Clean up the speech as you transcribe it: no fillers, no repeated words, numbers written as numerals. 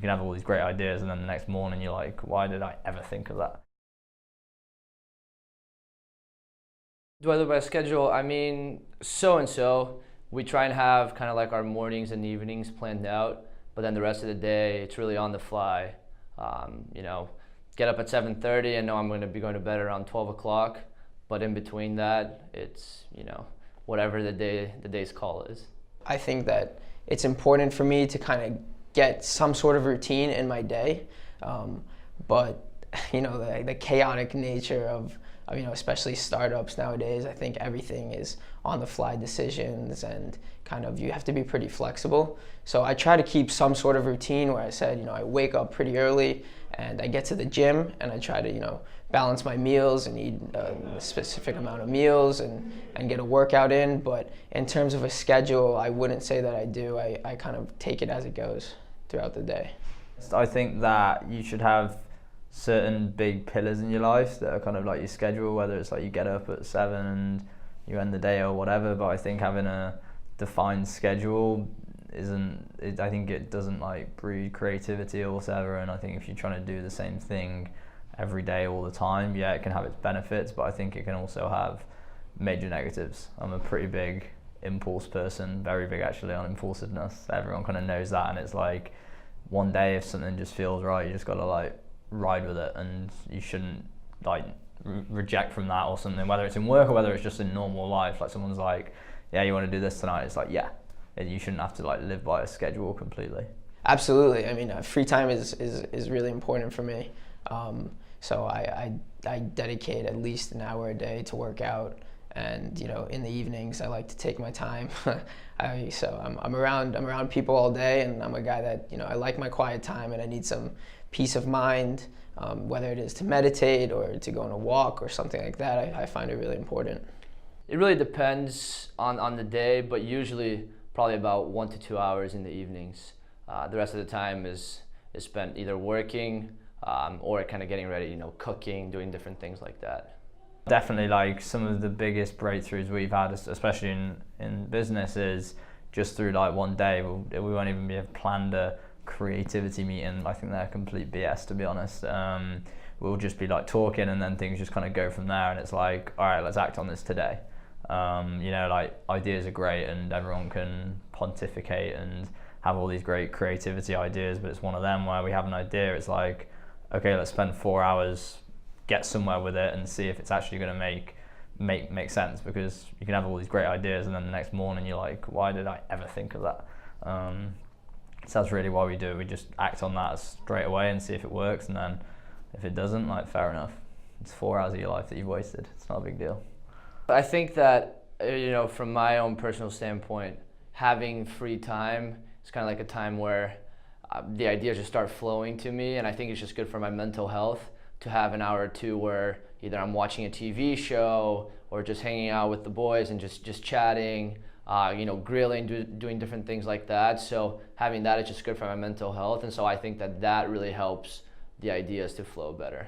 you can have all these great ideas and then the next morning you're like, why did I ever think of that? Do I live by a schedule? I mean, so and so. We try and have kind of like our mornings and evenings planned out, but then the rest of the day, it's really on the fly. You know, get up at 7:30 and know I'm going to be going to bed around 12 o'clock. But in between that, it's, you know, whatever the day's call is. I think that it's important for me to kind of get some sort of routine in my day, but you know, the chaotic nature of you know, especially startups nowadays, I think everything is on the fly decisions, and kind of you have to be pretty flexible. So I try to keep some sort of routine where I said, you know, I wake up pretty early and I get to the gym and I try to, you know, balance my meals and eat a specific amount of meals and get a workout in. But in terms of a schedule, I wouldn't say that I do. I kind of take it as it goes throughout the day. I think that you should have certain big pillars in your life that are kind of like your schedule, whether it's like you get up at 7 and you end the day or whatever. But I think having a defined schedule I think it doesn't like breed creativity or whatever. And I think if you're trying to do the same thing every day all the time, yeah, it can have its benefits, but I think it can also have major negatives. I'm a pretty big impulse person, very big actually on impulsiveness. Everyone kind of knows that, and it's like one day if something just feels right, you just gotta like ride with it, and you shouldn't like reject from that or something, whether it's in work or whether it's just in normal life. Like someone's like, yeah, you want to do this tonight, it's like, yeah, you shouldn't have to like live by a schedule completely. Absolutely. I mean, free time is really important for me. So I dedicate at least an hour a day to work out, and you know, in the evenings I like to take my time. So I'm around people all day, and I'm a guy that, you know, I like my quiet time and I need some peace of mind, whether it is to meditate or to go on a walk or something like that. I find it really important. It really depends on the day, but usually probably about 1 to 2 hours in the evenings. The rest of the time is spent either working or kind of getting ready, you know, cooking, doing different things like that. Definitely, like some of the biggest breakthroughs we've had, especially in business, is just through like one day. We won't even have planned a creativity meeting. I think they're complete BS, to be honest. We'll just be like talking, and then things just kind of go from there, and it's like, all right, let's act on this today. You know, like ideas are great and everyone can pontificate and have all these great creativity ideas, but it's one of them where we have an idea, it's like, okay, let's spend 4 hours, get somewhere with it and see if it's actually going to make sense, because you can have all these great ideas and then the next morning you're like, why did I ever think of that? So that's really why we do it. We just act on that straight away and see if it works, and then if it doesn't, like, fair enough. It's 4 hours of your life that you've wasted. It's not a big deal. I think that, you know, from my own personal standpoint, having free time is kind of like a time where the ideas just start flowing to me, and I think it's just good for my mental health to have an hour or two where either I'm watching a TV show or just hanging out with the boys and just chatting, you know, grilling, doing different things like that. So having that is just good for my mental health, and so I think that really helps the ideas to flow better.